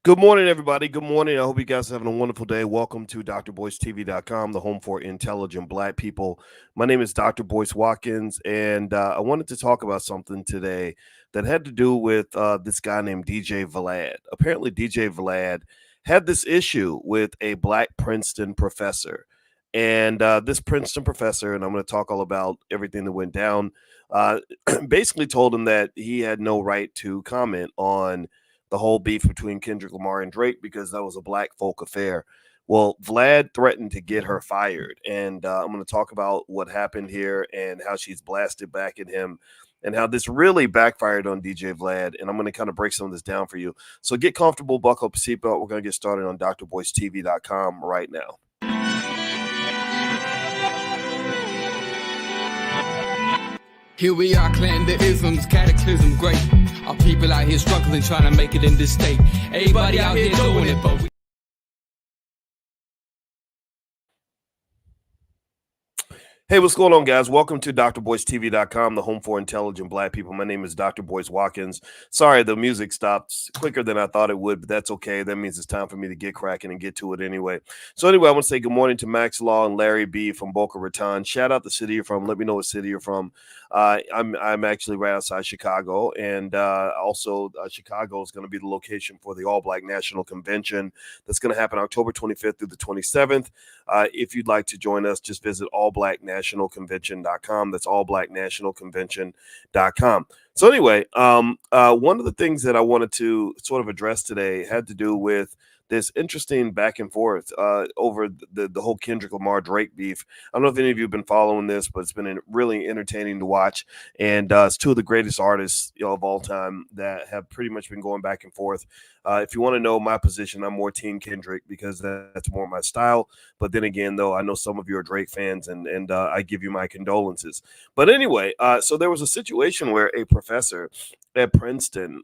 Good morning, everybody. Good morning. I hope you guys are having a wonderful day. Welcome to drboystv.com, the home for intelligent Black people. My name is Dr. Boyce Watkins, and I wanted to talk about something today that had to do with this guy named DJ Vlad. Apparently, DJ Vlad had this issue with a Black Princeton professor. And this Princeton professor, and I'm going to talk all about everything that went down, uh, basically told him that he had no right to comment on the whole beef between Kendrick Lamar and Drake because that was a Black folk affair. Well, Vlad threatened to get her fired, and I'm going to talk about what happened here and how she's blasted back at him, and how this really backfired on DJ Vlad. And I'm going to kind of break some of this down for you. So get comfortable, buckle up a seatbelt. We're going to get started on drboystv.com right now. Here we are, clan the isms, cataclysm, great. Our people out here struggling, trying to make it in this state. Everybody out here doing it, but we... Hey, what's going on, guys? Welcome to drboystv.com, the home for intelligent Black people. My name is Dr. Boyce Watkins. Sorry, the music stopped quicker than I thought it would, but that's okay. That means it's time for me to get cracking and get to it anyway. So anyway, I want to say good morning to Max Law and Larry B from Boca Raton. Shout out the city you're from. Let me know what city you're from. I'm actually right outside Chicago, and also Chicago is going to be the location for the All Black National Convention that's going to happen October 25th through the 27th. If you'd like to join us, just visit allblacknationalconvention.com. That's allblacknationalconvention.com. So anyway, one of the things that I wanted to sort of address today had to do with this interesting back and forth over the whole Kendrick Lamar Drake beef. I don't know if any of you have been following this, but it's been really entertaining to watch. And it's two of the greatest artists of all time that have pretty much been going back and forth. If you want to know my position, I'm more Team Kendrick because that's more my style. But then again, though, I know some of you are Drake fans, and I give you my condolences. But anyway, so there was a situation where a professor at Princeton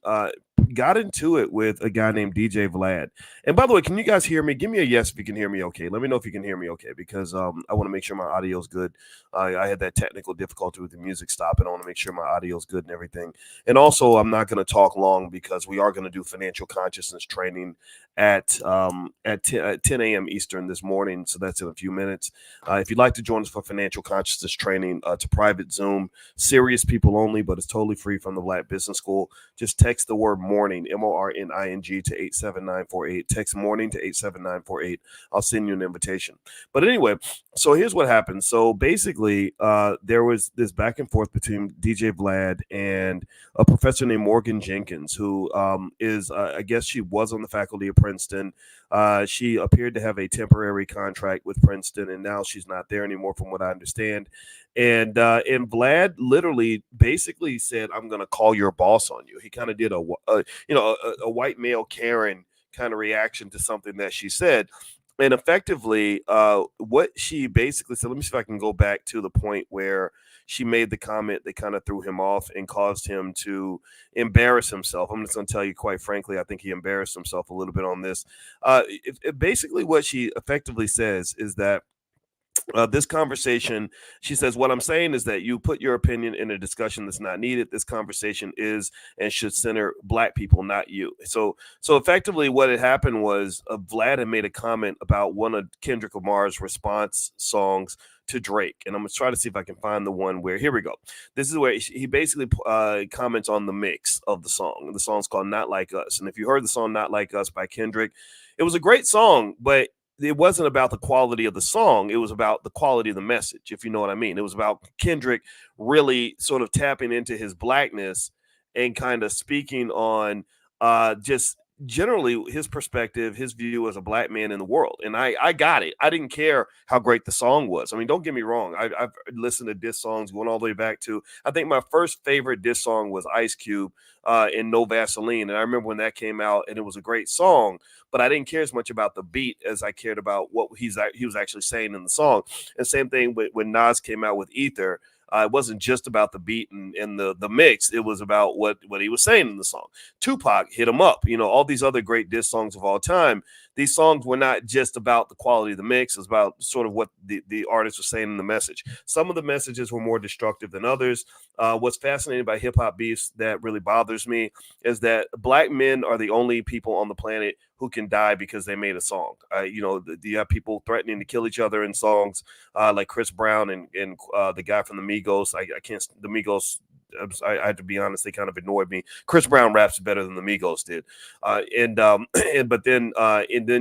got into it with a guy named DJ Vlad. And by the way, can you guys hear me? Give me a yes if you can hear me okay. Let me know if you can hear me okay, because I want to make sure my audio is good. I had that technical difficulty with the music stopping. I want to make sure my audio is good and everything. And also, I'm not going to talk long because we are going to do financial consciousness training at 10 a.m. Eastern this morning. So that's in a few minutes. If you'd like to join us for financial consciousness training, it's a private Zoom, serious people only, but it's totally free from the Black Business School. Just text the word morning, MORNING, to 87948. Text morning to 87948. I'll send you an invitation. But anyway, so here's what happened. So basically, there was this back and forth between DJ Vlad and a professor named Morgan Jenkins, who is, I guess she was on the faculty of Princeton. She appeared to have a temporary contract with Princeton, and now she's not there anymore, from what I understand. And Vlad literally basically said, "I'm going to call your boss on you." He kind of did a white male Karen kind of reaction to something that she said. And effectively, what she basically said, let me see if I can go back to the point where she made the comment that kind of threw him off and caused him to embarrass himself. I'm just going to tell you, quite frankly, I think he embarrassed himself a little bit on this. Basically, what she effectively says is that this conversation, she says, what I'm saying is that you put your opinion in a discussion that's not needed. This conversation is and should center Black people, not you. So effectively what had happened was Vlad had made a comment about one of Kendrick Lamar's response songs to Drake. And I'm going to try to see if I can find the one where, here we go. This is where he basically comments on the mix of the song. The song's called Not Like Us. And if you heard the song Not Like Us by Kendrick, it was a great song, but it wasn't about the quality of the song. It was about the quality of the message, if you know what I mean. It was about Kendrick really sort of tapping into his Blackness and kind of speaking on just generally his perspective, his view as a Black man in the world. And I got it. I didn't care how great the song was. I mean, don't get me wrong. I've listened to diss songs going all the way back to, I think my first favorite diss song was Ice Cube in No Vaseline. And I remember when that came out, and it was a great song, but I didn't care as much about the beat as I cared about what he was actually saying in the song. And same thing when Nas came out with Ether. It wasn't just about the beat and the mix. It was about what he was saying in the song. Tupac, Hit 'Em Up, all these other great diss songs of all time. These songs were not just about the quality of the mix. It was about sort of what the artist was saying in the message. Some of the messages were more destructive than others. What's fascinating about hip hop beefs that really bothers me is that black men are the only people on the planet who can die because they made a song. You have people threatening to kill each other in songs, like Chris Brown and the guy from the Migos. I can't, the Migos, I have to be honest, they kind of annoyed me. Chris Brown raps better than the Migos did. But then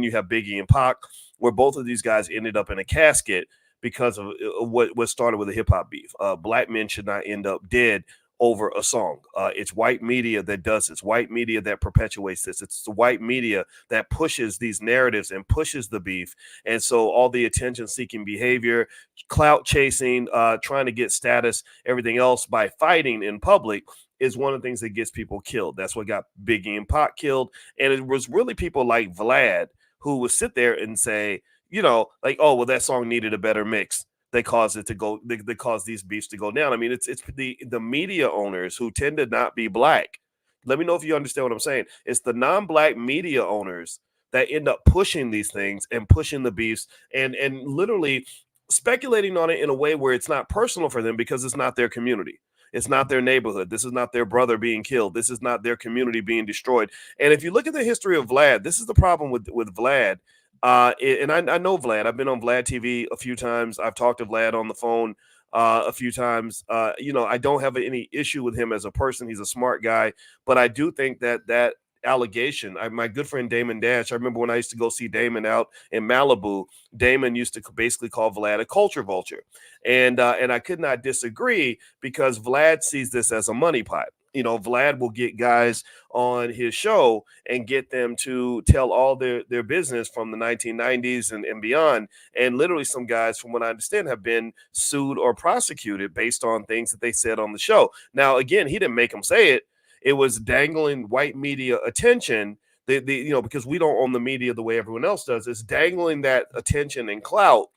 you have Biggie and Pac, where both of these guys ended up in a casket because of what started with a hip hop beef. Black men should not end up dead over a song. It's white media that does this, white media that perpetuates this. It's the white media that pushes these narratives and pushes the beef. And so all the attention-seeking behavior, clout chasing, trying to get status, everything else by fighting in public is one of the things that gets people killed. That's what got Biggie and Pac killed. And it was really people like Vlad who would sit there and say, like, oh, well, that song needed a better mix. They caused it to go. They caused these beefs to go down. I mean, it's the media owners who tend to not be black. Let me know if you understand what I'm saying. It's the non-black media owners that end up pushing these things and pushing the beefs and literally speculating on it in a way where it's not personal for them because it's not their community. It's not their neighborhood. This is not their brother being killed. This is not their community being destroyed. And if you look at the history of Vlad, this is the problem with Vlad. And I know Vlad. I've been on Vlad TV a few times. I've talked to Vlad on the phone a few times. I don't have any issue with him as a person. He's a smart guy. But I do think that allegation, my good friend Damon Dash, I remember when I used to go see Damon out in Malibu, Damon used to basically call Vlad a culture vulture. And I could not disagree because Vlad sees this as a money pot. Vlad will get guys on his show and get them to tell all their business from the 1990s and beyond. And literally some guys, from what I understand, have been sued or prosecuted based on things that they said on the show. Now, again, he didn't make them say it. It was dangling white media attention. Because we don't own the media the way everyone else does. It's dangling that attention and clout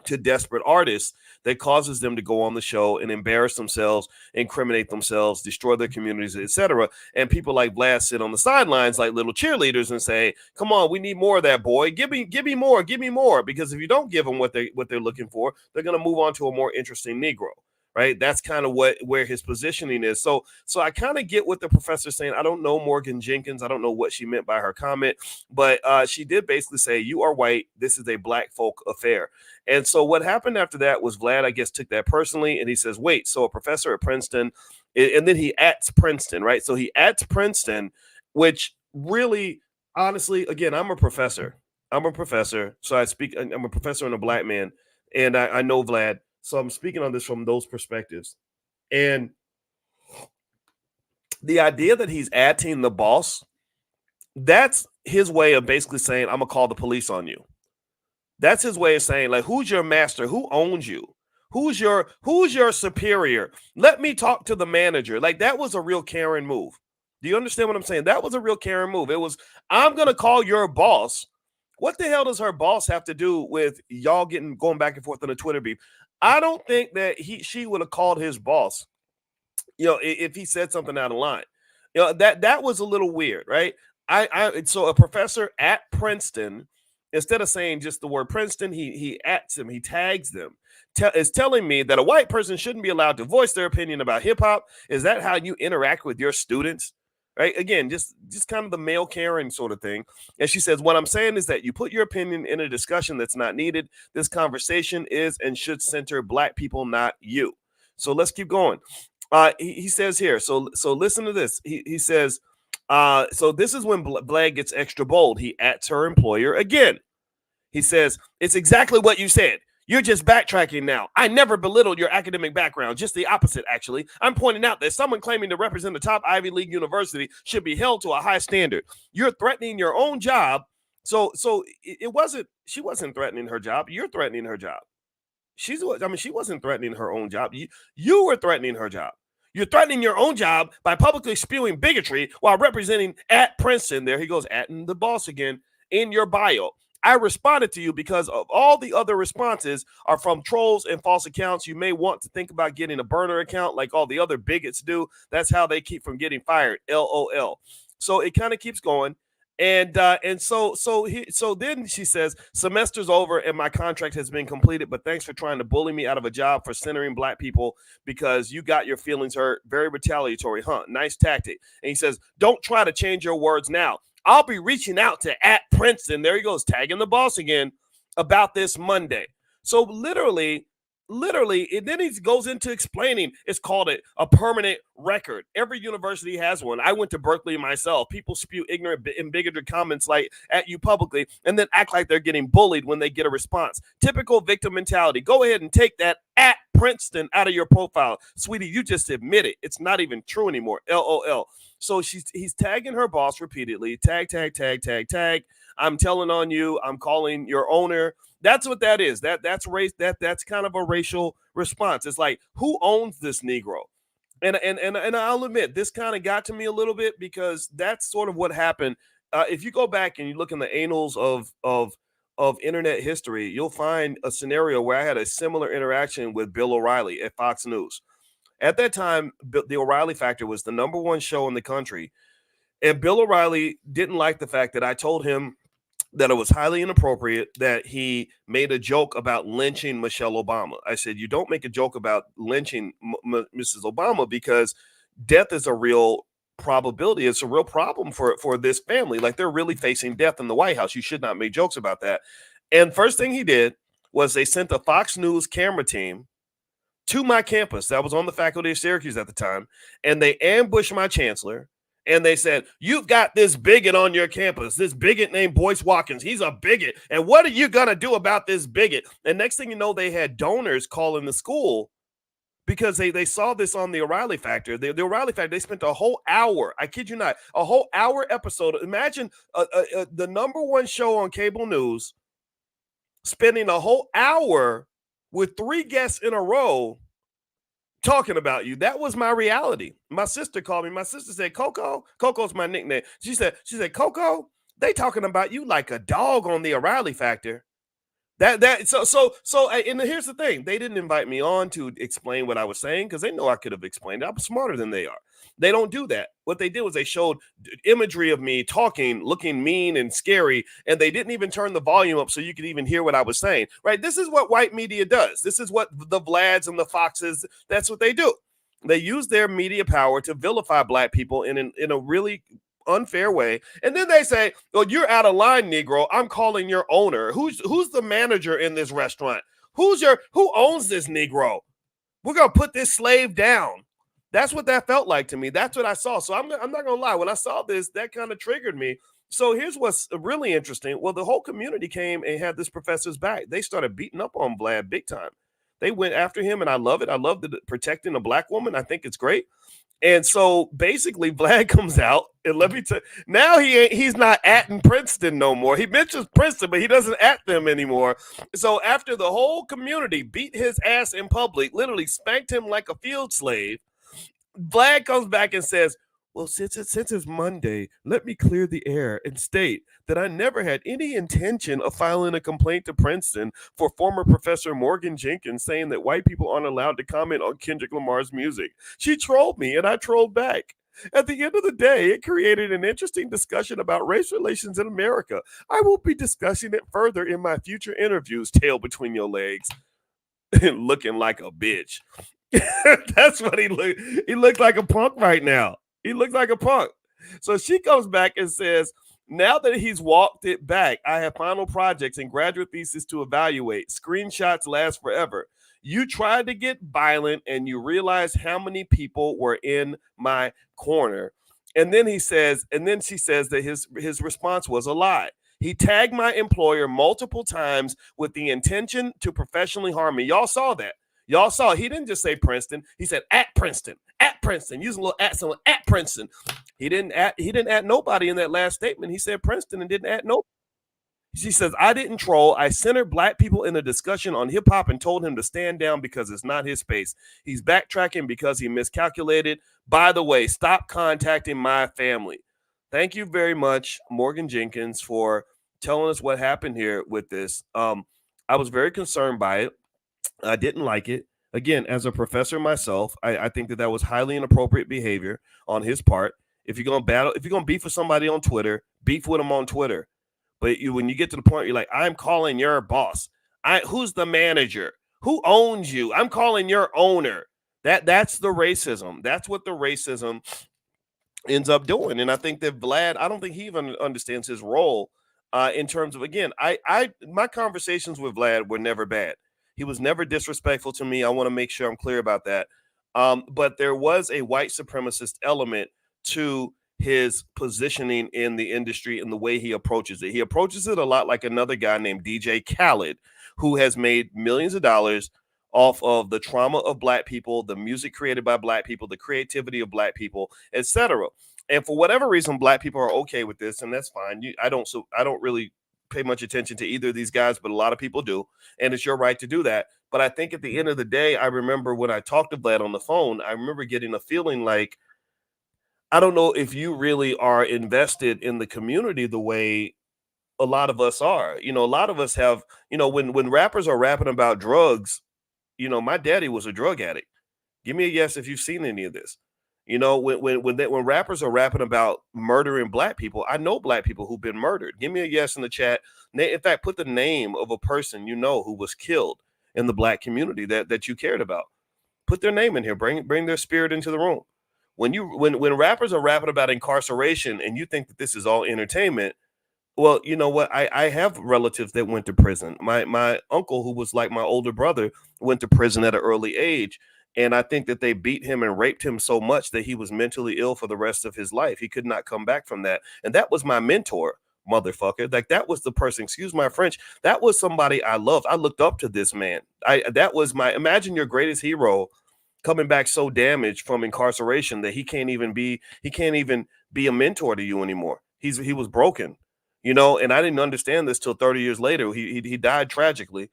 to desperate artists that causes them to go on the show and embarrass themselves, incriminate themselves, destroy their communities, etc. And people like Vlad sit on the sidelines like little cheerleaders and say, "Come on, we need more of that, boy. Give me more." Because if you don't give them what they're looking for, they're going to move on to a more interesting Negro. Right. That's kind of where his positioning is. So I kind of get what the professor's saying. I don't know Morgan Jenkins. I don't know what she meant by her comment, but she did basically say, you are white. This is a black folk affair. And so what happened after that was Vlad, I guess, took that personally. And he says, wait, so a professor at Princeton, and then he ats Princeton. Right. So he ats Princeton, which really, honestly, again, I'm a professor. So I speak. I'm a professor and a black man. And I know Vlad. So I'm speaking on this from those perspectives. And the idea that he's atting the boss, that's his way of basically saying, I'm going to call the police on you. That's his way of saying, like, who's your master? Who owns you? Who's your superior? Let me talk to the manager. Like, that was a real Karen move. Do you understand what I'm saying? That was a real Karen move. It was, I'm going to call your boss. What the hell does her boss have to do with y'all going back and forth on the Twitter beef? I don't think that she would have called his boss, if he said something out of line. That was a little weird, right? So a professor at Princeton, instead of saying just the word Princeton, he ats him, he tags them. Is telling me that a white person shouldn't be allowed to voice their opinion about hip hop. Is that how you interact with your students? Right. Again, just kind of the male Karen sort of thing. And she says, what I'm saying is that you put your opinion in a discussion that's not needed. This conversation is and should center black people, not you. So let's keep going. He says here. So listen to this. He says, so this is when Vlad gets extra bold. He ats her employer again. He says, it's exactly what you said. You're just backtracking now. I never belittled your academic background. Just the opposite, actually. I'm pointing out that someone claiming to represent the top Ivy League university should be held to a high standard. You're threatening your own job. So she wasn't threatening her job. You're threatening her job. She wasn't threatening her own job. You were threatening her job. You're threatening your own job by publicly spewing bigotry while representing at Princeton. There he goes, atting the boss again, in your bio. I responded to you because of all the other responses are from trolls and false accounts. You may want to think about getting a burner account like all the other bigots do. That's how they keep from getting fired. LOL. So it kind of keeps going. And then she says, semester's over and my contract has been completed, but thanks for trying to bully me out of a job for centering black people because you got your feelings hurt. Very retaliatory, huh? Nice tactic. And he says, don't try to change your words now. I'll be reaching out to @Princeton. There he goes, tagging the boss again about this Monday. So literally, and then he goes into explaining it's called a permanent record. Every university has one. I went to Berkeley myself. People spew ignorant and bigoted comments like at you publicly and then act like they're getting bullied when they get a response. Typical victim mentality. Go ahead and take that @Princeton out of your profile. Sweetie, you just admit it. It's not even true anymore. LOL. So he's tagging her boss repeatedly. Tag, tag, tag, tag, tag. I'm telling on you. I'm calling your owner. That's what that is. That's race. That's kind of a racial response. It's like, who owns this Negro? And I'll admit, this kind of got to me a little bit because that's sort of what happened. If you go back and you look in the annals of internet history, you'll find a scenario where I had a similar interaction with Bill O'Reilly at Fox News. At that time, the O'Reilly Factor was the #1 show in the country, and Bill O'Reilly didn't like the fact that I told him that it was highly inappropriate that he made a joke about lynching Michelle Obama. I said, you don't make a joke about lynching Mrs. Obama because death is a real probability. It's a real problem for this family. Like they're really facing death in the White House. You should not make jokes about that. And first thing he did was they sent a Fox News camera team to my campus that was on the faculty of Syracuse at the time, and they ambushed my chancellor. And they said, you've got this bigot on your campus, this bigot named Boyce Watkins. He's a bigot. And what are you going to do about this bigot? And next thing you know, they had donors calling the school because they saw this on the O'Reilly Factor. The O'Reilly Factor, they spent a whole hour, I kid you not, a whole hour episode. Imagine the #1 show on cable news spending a whole hour with 3 guests in a row talking about you. That was my reality. My sister called me. My sister said, Coco's my nickname. She said, Coco, they talking about you like a dog on the O'Reilly Factor. And here's the thing. They didn't invite me on to explain what I was saying because they know I could have explained it. I'm smarter than they are. They don't do that. What they did was they showed imagery of me talking, looking mean and scary, and they didn't even turn the volume up so you could even hear what I was saying, right? This is what white media does. This is what the Vlads and the Foxes, that's what they do. They use their media power to vilify black people in a really unfair way. And then they say, well, you're out of line, Negro. I'm calling your owner. Who's the manager in this restaurant? Who owns this Negro? We're going to put this slave down. That's what that felt like to me. That's what I saw. So I'm not going to lie. When I saw this, that kind of triggered me. So here's what's really interesting. Well, the whole community came and had this professor's back. They started beating up on Vlad big time. They went after him, and I love it. I love protecting a black woman. I think it's great. And so basically Vlad comes out, and let me tell you, now he's not atting Princeton no more. He mentions Princeton, but he doesn't at them anymore. So after the whole community beat his ass in public, literally spanked him like a field slave, Vlad comes back and says, well, since it's Monday, let me clear the air and state that I never had any intention of filing a complaint to Princeton for former Professor Morgan Jenkins saying that white people aren't allowed to comment on Kendrick Lamar's music. She trolled me and I trolled back. At the end of the day, it created an interesting discussion about race relations in America. I will be discussing it further in my future interviews, tail between your legs, looking like a bitch. That's what he looked. He looked like a punk right now. He looked like a punk. So she comes back and says, now that he's walked it back, I have final projects and graduate thesis to evaluate. Screenshots last forever. You tried to get violent and you realized how many people were in my corner. And then she says that his response was a lie. He tagged my employer multiple times with the intention to professionally harm me. Y'all saw that. Y'all saw he didn't just say Princeton. He said at Princeton, using a little at someone at Princeton. He didn't add nobody in that last statement. He said Princeton and didn't add nobody. She says, I didn't troll. I centered black people in a discussion on hip hop and told him to stand down because it's not his space. He's backtracking because he miscalculated. By the way, stop contacting my family. Thank you very much, Morgan Jenkins, for telling us what happened here with this. I was very concerned by it. I didn't like it. Again, as a professor myself, I think that that was highly inappropriate behavior on his part. If you're gonna battle, if you're gonna beef with somebody on Twitter, beef with them on Twitter. But when you get to the point, you're like, I'm calling your boss. Who's the manager? Who owns you? I'm calling your owner. That's the racism. That's what the racism ends up doing. And I think that Vlad, I don't think he even understands his role in terms of, again, my conversations with Vlad were never bad. He was never disrespectful to me. I want to make sure I'm clear about that. But there was a white supremacist element to his positioning in the industry and the way he approaches it. He approaches it a lot like another guy named DJ Khaled, who has made millions of dollars off of the trauma of black people, the music created by black people, the creativity of black people, etc. And for whatever reason, black people are okay with this, and that's fine. I don't really pay much attention to either of these guys, but a lot of people do, and it's your right to do that. But I think at the end of the day, I remember when I talked to Vlad on the phone, I remember getting a feeling like, I don't know if you really are invested in the community the way a lot of us are. A lot of us have, when rappers are rapping about drugs, my daddy was a drug addict. Give me a yes if you've seen any of this. When rappers are rapping about murdering black people, I know black people who've been murdered. Give me a yes in the chat. In fact, put the name of a person who was killed in the black community that you cared about. Put their name in here. Bring their spirit into the room. When rappers are rapping about incarceration and you think that this is all entertainment, well, you know what? I have relatives that went to prison. My uncle, who was like my older brother, went to prison at an early age. And I think that they beat him and raped him so much that he was mentally ill for the rest of his life. He could not come back from that. And that was my mentor, motherfucker. Like, that was the person, excuse my French, that was somebody I loved. I looked up to this man. That was imagine your greatest hero coming back so damaged from incarceration that he can't even be a mentor to you anymore. He was broken. And I didn't understand this till 30 years later. He died tragically,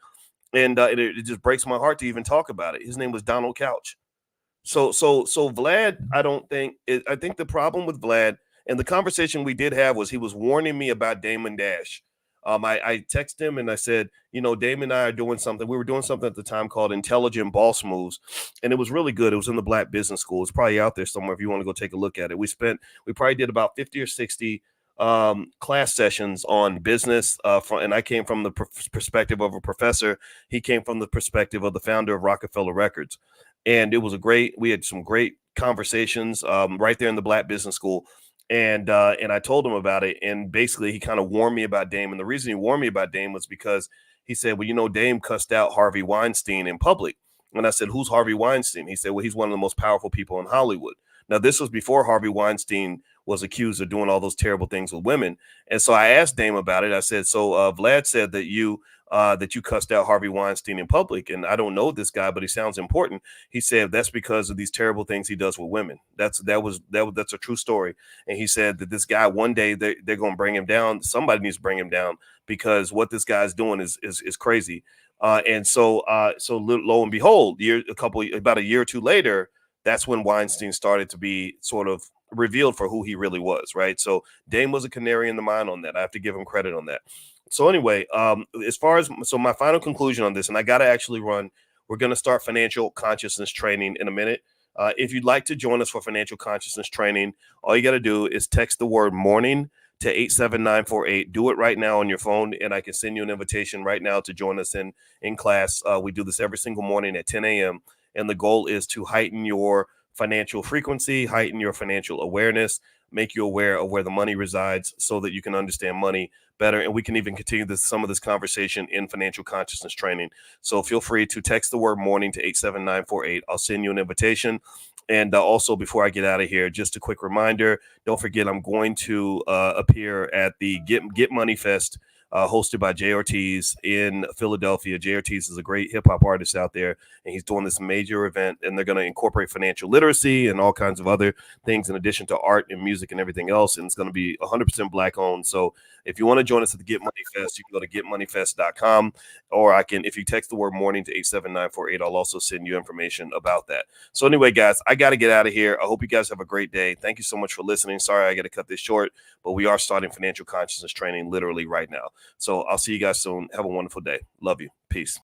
and it just breaks my heart to even talk about it. His name was Donald Couch. So Vlad, I think the problem with Vlad, and the conversation we did have, was he was warning me about Damon Dash. I texted him and I said, Damon and I are doing something. We were doing something at the time called Intelligent Boss Moves, and it was really good. It was in the Black Business School. It's probably out there somewhere if you want to go take a look at it. We probably did about 50 or 60 class sessions on business, and I came from the perspective of a professor. He came from the perspective of the founder of Rockefeller Records, and it was we had some great conversations right there in the Black Business School. And I told him about it, and basically he kind of warned me about Dame. And the reason he warned me about Dame was because he said, well, Dame cussed out Harvey Weinstein in public. And I said, who's Harvey Weinstein? He said, well, he's one of the most powerful people in Hollywood. Now, this was before Harvey Weinstein was accused of doing all those terrible things with women. And so I asked Dame about it. I said, so Vlad said that you cussed out Harvey Weinstein in public, and I don't know this guy, but he sounds important. He said that's because of these terrible things he does with women. That's a true story. And he said that this guy, one day they're going to bring him down. Somebody needs to bring him down, because what this guy's doing is crazy. And so lo and behold, about a year or two later, that's when Weinstein started to be sort of revealed for who he really was, right? So Dame was a canary in the mine on that. I have to give him credit on that. So anyway, my final conclusion on this, and I got to actually run, we're going to start financial consciousness training in a minute. If you'd like to join us for financial consciousness training, all you got to do is text the word morning to 87948. Do it right now on your phone, and I can send you an invitation right now to join us in class. We do this every single morning at 10 a.m., and the goal is to heighten your financial frequency, heighten your financial awareness, make you aware of where the money resides so that you can understand money better. And we can even continue some of this conversation in financial consciousness training. So feel free to text the word morning to 87948. I'll send you an invitation. And also, before I get out of here, just a quick reminder, don't forget, I'm going to appear at the Get Money Fest, hosted by Jay Ortiz in Philadelphia. Jay Ortiz is a great hip hop artist out there, and he's doing this major event, and they're going to incorporate financial literacy and all kinds of other things in addition to art and music and everything else. And it's going to be 100% Black owned. So if you want to join us at the Get Money Fest, you can go to getmoneyfest.com, or if you text the word morning to 87948, I'll also send you information about that. So anyway, guys, I got to get out of here. I hope you guys have a great day. Thank you so much for listening. Sorry, I got to cut this short, but we are starting financial consciousness training literally right now. So I'll see you guys soon. Have a wonderful day. Love you. Peace.